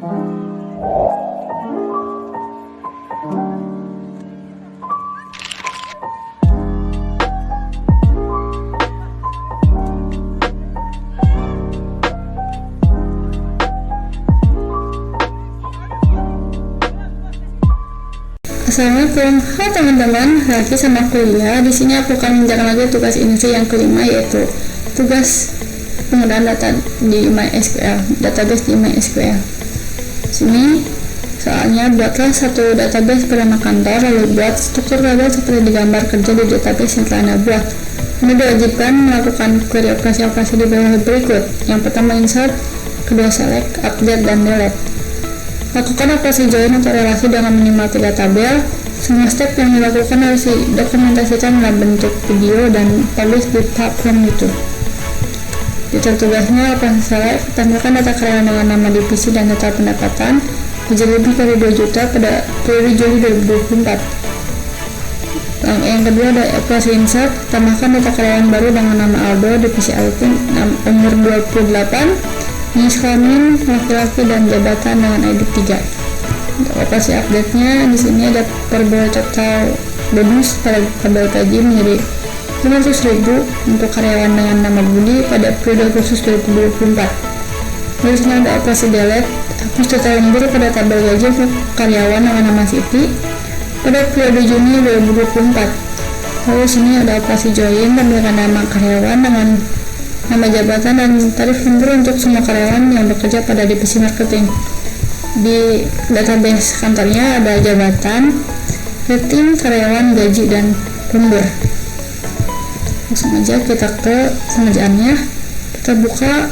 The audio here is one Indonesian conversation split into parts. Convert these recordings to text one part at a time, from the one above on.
Assalamualaikum, hai teman-teman, lagi sama kuliah. Di sini aku akan mengerjakan lagi tugas inti yang kelima, yaitu tugas penggunaan data di MySQL, database di MySQL. Sini soalnya buatlah satu database bernama kantor, lalu buat struktur tabel seperti digambar kerja di database yang telah Anda buat. Anda diwajibkan melakukan query operasi-operasi di bawah berikut. Yang pertama insert, kedua select, update, dan delete. Lakukan operasi join atau relasi dengan minimal 3 tabel. Semua step yang dilakukan harus didokumentasikan dalam bentuk video dan publish di platform YouTube. Detail tugasnya operasi select, tambahkan data karyawan dengan nama divisi dan total pendapatan gaji lebih dari 2 juta pada periode Juli 2024. Yang kedua ada operasi insert, tambahkan data karyawan baru dengan nama Aldo, divisi IT, umur 28, jenis kelamin laki-laki, dan jabatan dengan ID 3. Untuk operasi update-nya di sini ada perbedaan total bonus pada tabel gaji menjadi 500.000 untuk karyawan dengan nama Budi pada periode Agustus 2024. Lalu sini ada operasi delete, hapus total lembur pada tabel gaji untuk karyawan dengan nama Siti pada periode Juni 2024. Lalu sini ada operasi join, tambahkan nama karyawan dengan nama jabatan dan tarif lembur untuk semua karyawan yang bekerja pada divisi marketing. Di database kantornya ada jabatan, rating, karyawan, gaji, dan lembur. Langsung aja kita ke pengerjaannya. Kita buka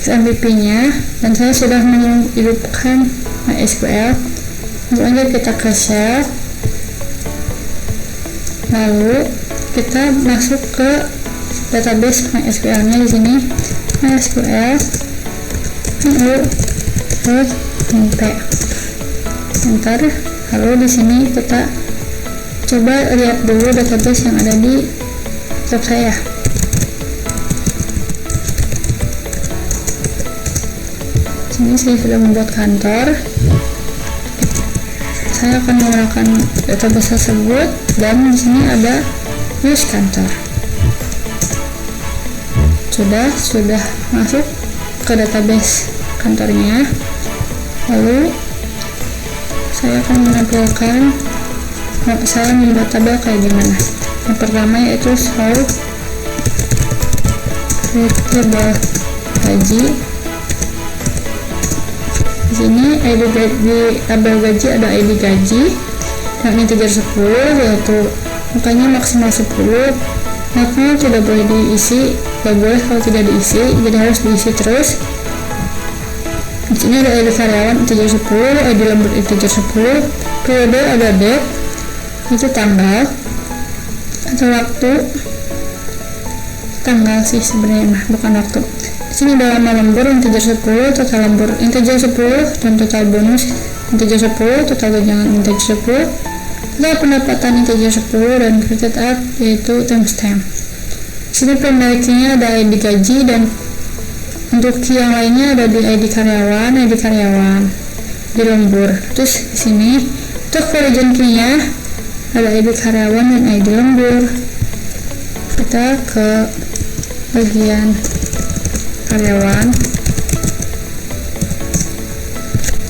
XMPP-nya dan saya sudah menghidupkan MySQL. Langsung aja kita ke shell. Lalu kita masuk ke database MySQL-nya. Di sini MySQL enter. Lalu di sini kita coba lihat dulu database yang ada di laptop saya. Sini saya sudah membuat kantor. Saya akan menggunakan database tersebut dan di sini ada use kantor. Sudah masuk ke database kantornya. Lalu saya akan menampilkan saya membuat tabel kayak gimana. Yang pertama yaitu show tabel gaji. Di sini ID di tabel gaji ada ID gaji yang integer 10, yaitu angkanya maksimal 10. Makanya tidak boleh diisi, tidak boleh kalau tidak diisi, jadi harus diisi terus. Di sini ada ID karyawan integer 10, ID lembur integer 10, periode ada date, itu tanggal atau waktu, tanggal sih sebenarnya bukan waktu. Di sini ada lama lembur integer 10, total lembur integer 10, dan total bonus integer 10, total tunjangan integer 10, total pendapatan integer 10, dan created at yaitu timestamp. Di sini pemiliknya ada ID gaji, dan untuk key yang lainnya ada di ID karyawan di lembur. Terus di sini untuk origin key-nya ada ID karyawan dan ID lembur. Kita ke bagian karyawan.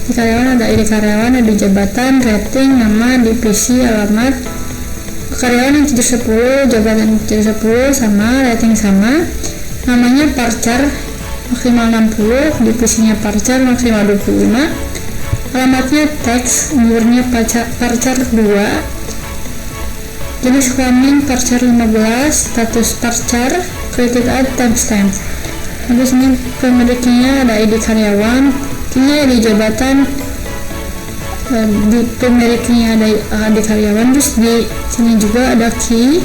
Di karyawan ada ID karyawan, ada jabatan, rating, nama, divisi, alamat. Karyawan yang integer 10, jabatan integer 10 sama, rating sama, namanya parcar maksimal 60, divisinya parcar maksimal 25, alamatnya teks, umurnya parcar 2, jenis kelamin parcar 15, status parcar, created at timestamp. Habis ini pemiliknya ada ID karyawan, key-nya ID jabatan, di pemiliknya ada ID karyawan. Terus di sini juga ada key,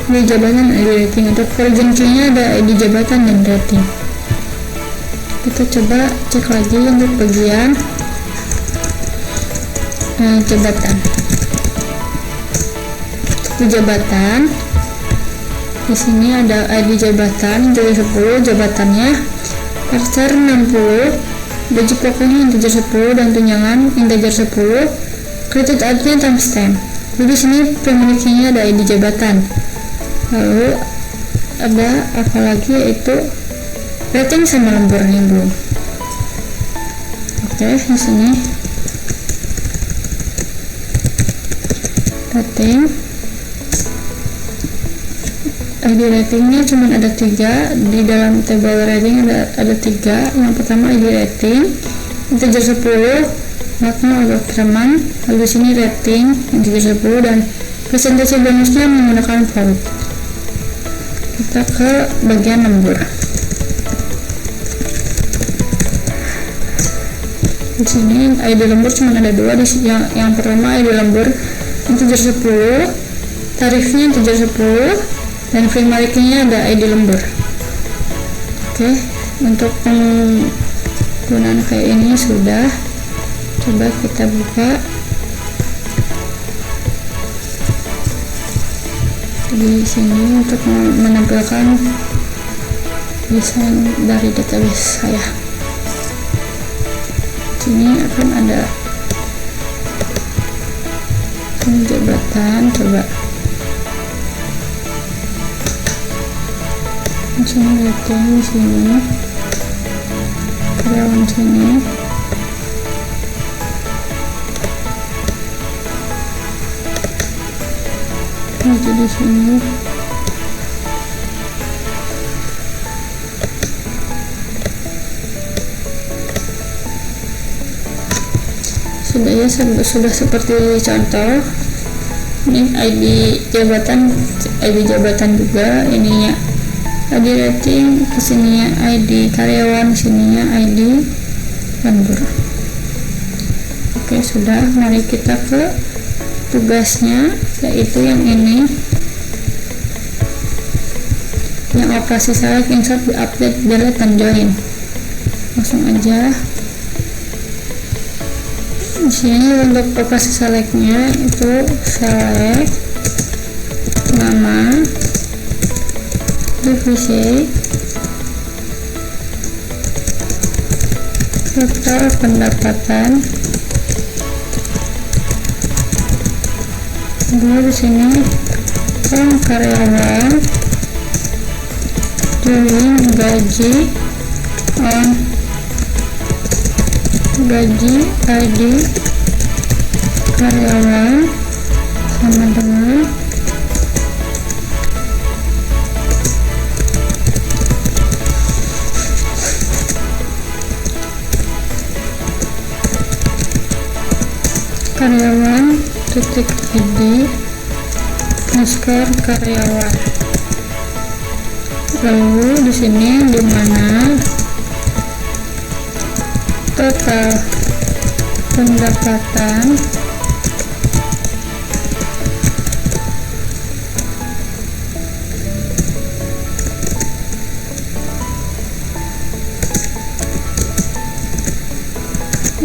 ID jabatan, ID rating. Untuk origin key-nya ada ID jabatan dan rating. Kita coba cek lagi untuk bagian jabatan. Untuk jabatan di sini ada ID jabatan integer 10, jabatannya parcar 60, gaji pokoknya integer 10 dan tunjangan integer 10. Kredit artinya timestamp. Jadi di sini pemilikinya ada ID jabatan. Lalu ada apa lagi, yaitu rating sama lemburnya belum. Oke, di sini rating. ID ratingnya cuma ada 3 di dalam tabel rating, ada 3. Yang pertama ID rating integer 10, makna atau teman. Lalu di sini rating integer 10 dan presentasi bonusnya menggunakan float. Kita ke bagian lembur. Di sini ID lembur cuma ada 2. Yang pertama ID lembur integer 10, tarifnya integer 10, dan free marketingnya ada ID lembur. Oke, untuk penggunaan kayak ini sudah. Coba kita buka di sini untuk menampilkan desain dari database saya. Sini akan ada jabatan. Coba langsung rating di sini, karyawan sini, jadi di sini sudah seperti contoh. Ini ID jabatan juga, ininya ID rating, kesininya ID karyawan, sininya ID lembur. Oke, sudah. Mari kita ke tugasnya, yaitu yang ini, yang operasi select, insert, update, delete, dan join. Langsung aja. Di sini untuk operasi selectnya itu select nama, divisi, total pendapatan. Lalu di sini karyawan, join gaji, on gaji, ID karyawan sama dengan karyawan titik ID masker karyawan. Lalu di sini di mana total pendapatan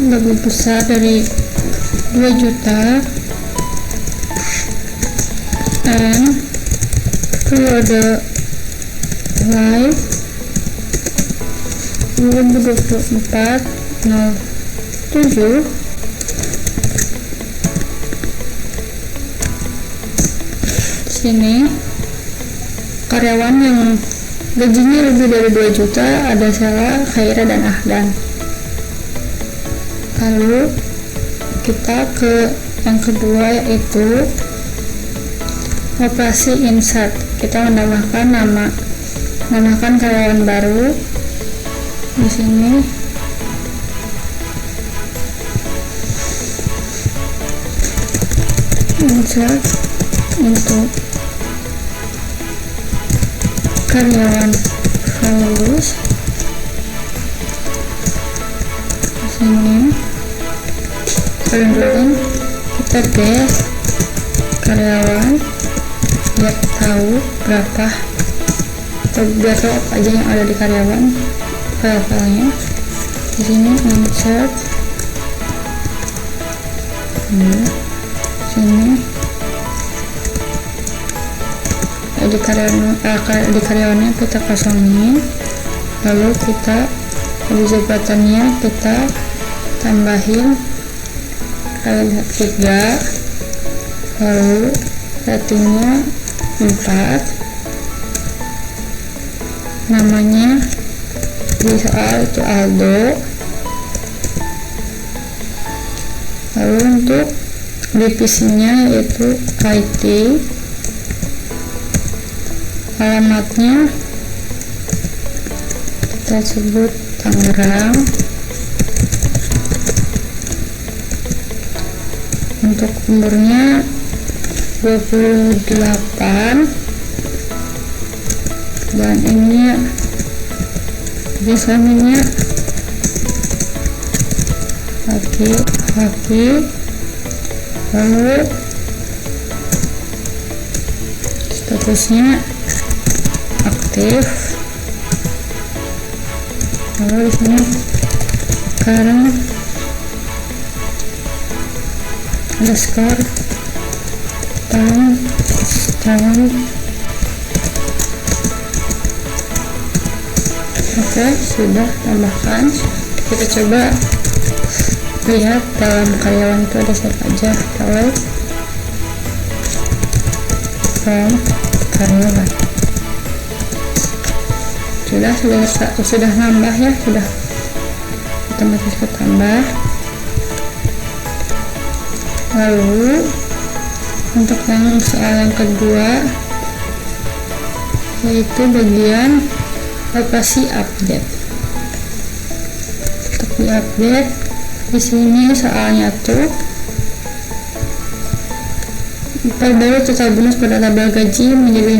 lebih besar dari 2 juta and periode live 2024/07 sini karyawan yang gajinya lebih dari 2 juta ada Sela, Khaira, dan Ahdan. Lalu kita ke yang kedua, yaitu operasi insert. Kita menambahkan karyawan baru di sini. Insert untuk karyawan halus di sini. Kemudian kita tes karyawan biar tahu berapa, atau biar tahu apa aja yang ada di karyawan, file-filenya. Di sini insert, sini di karyawannya kita kosongin, lalu kita Di jabatannya kita tambahin kali 3, lalu ratingnya 4, namanya di soal itu Aldo. Lalu untuk divisinya yaitu IT, alamatnya kita sebut Tangerang. Untuk umurnya 28, dan ini suaminya laki. Lalu statusnya aktif. Lalu di sini sekarang underscore tahun. Oke, sudah tambahkan. Kita coba lihat dalam karyawan itu ada siapa aja. Kalau from karyawan sudah nambah ya, sudah otomatis ketambah. Lalu untuk yang soal yang kedua yaitu bagian operasi update. Untuk di update di sini soalnya tuh perbarui total bonus pada tabel gaji menjadi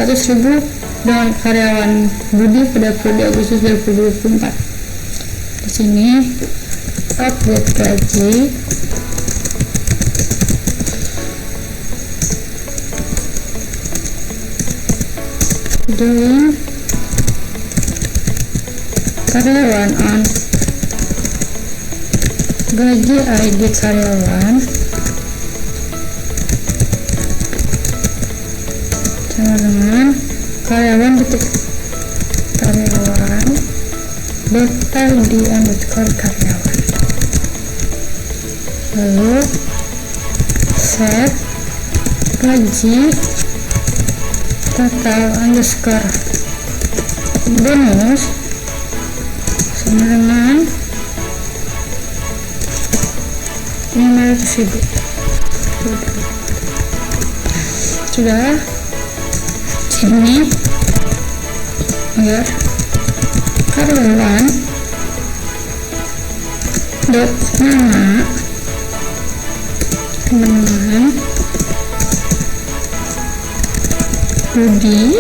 500.000 dengan karyawan Budi pada periode Agustus 2024. Di sini update gaji doing karyawan on gaji ID karyawan sama dengan karyawan data di underscore karyawan. Lalu set gaji total underscore bonus sama dengan 500.000. Sudah sini ya, karyawan dot nama teman-teman Budi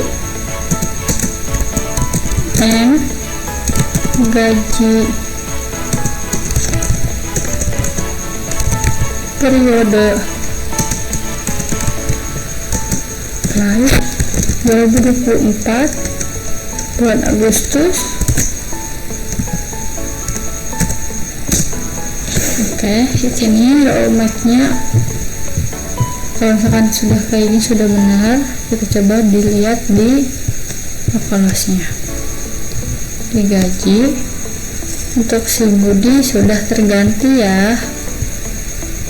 and gaji periode lalu 2024 bulan Agustus. Oke, di sini roadmap-nya kalau misalkan sudah kayak ini sudah benar, kita coba dilihat di evaluasinya. Di gaji untuk si Budi sudah terganti ya,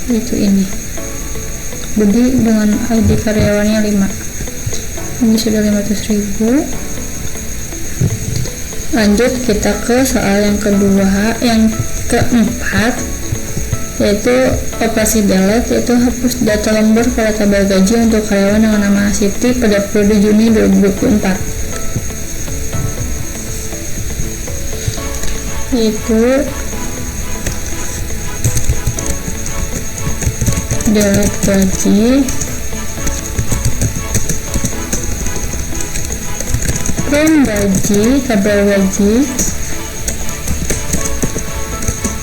itu ini Budi dengan ID karyawannya 5, ini sudah 500.000. Lanjut kita ke soal yang kedua, yang keempat, yaitu operasi delete, yaitu hapus data lembur pada tabel gaji untuk karyawan dengan nama Siti pada periode Juni 2024. Itu delete gaji from gaji tabel gaji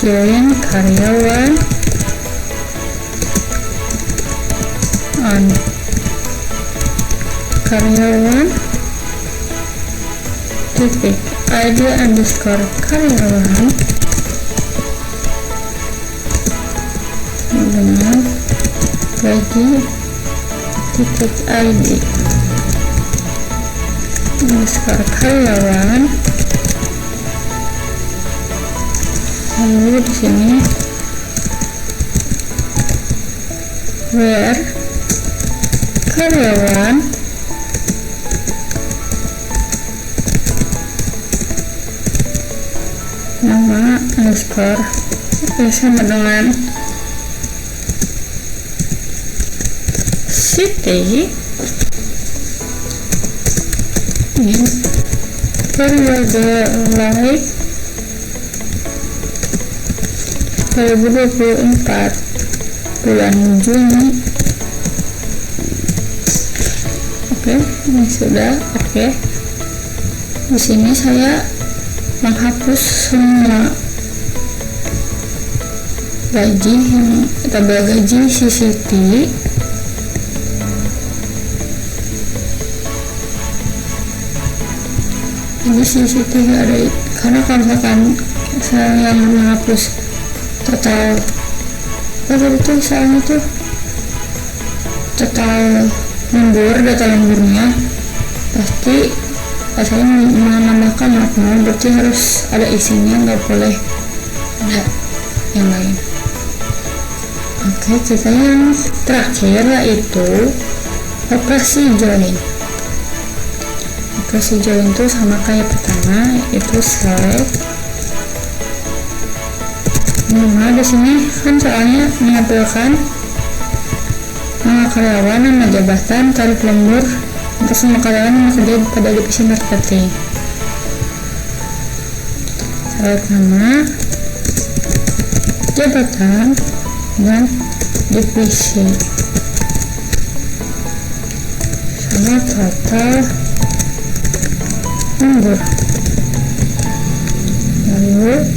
join karyawan on karyawan titik ID underscore karyawan dengan gaji titik ID underscore karyawan Lalu di sini where karyawan nama underscore sama dengan city periode lahir 2024 bulan Juni. Oke, ini sudah oke. Di sini saya menghapus semua gaji yang tabel gaji CCT. Ini CCT nggak ada, karena kalau misalkan saya menghapus total itu misalnya tuh total lembur, data lemburnya pasti saya menambahkan makna, berarti harus ada isinya, nggak boleh ada yang lain. Oke, kita yang terakhir yaitu operasi join. Operasi join itu sama kayak pertama, itu select. Nah, di sini kan soalnya menampilkan nama karyawan, nama jabatan, tarif lembur untuk semua karyawan yang bekerja pada divisi marketing. Select nama, jabatan, dan divisi sama total lembur. Lalu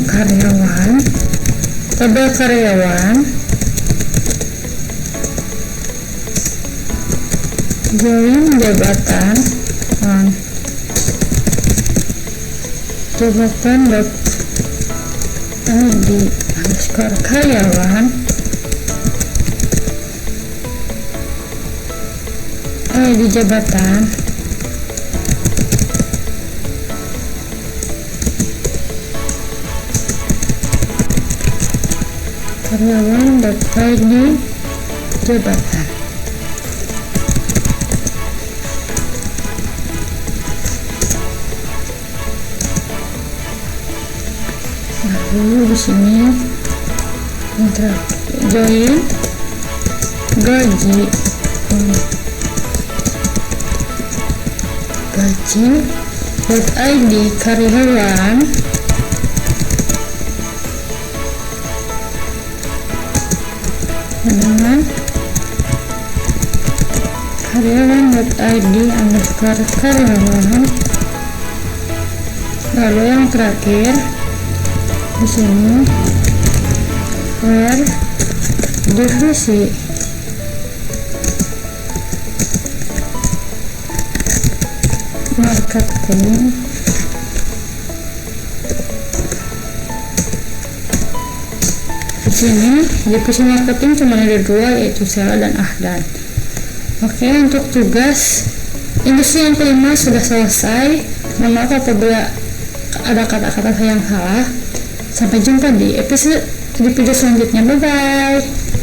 karyawan, tabel karyawan, join jabatan, jabatan dot id underscore karyawan, id jabatan, karyawan dot id jabatan. Lalu di sini join gaji, gaji dot id karyawan, dengan karyawan.id underscore karyawan. Lalu yang terakhir di sini where divisi marketing di sini divisi marketing cuma ada dua, yaitu Sela dan Ahdan. Oke, untuk tugas industri yang kelima sudah selesai. Mohon maaf apabila ada kata-kata saya yang salah. Sampai jumpa di video selanjutnya. Bye bye.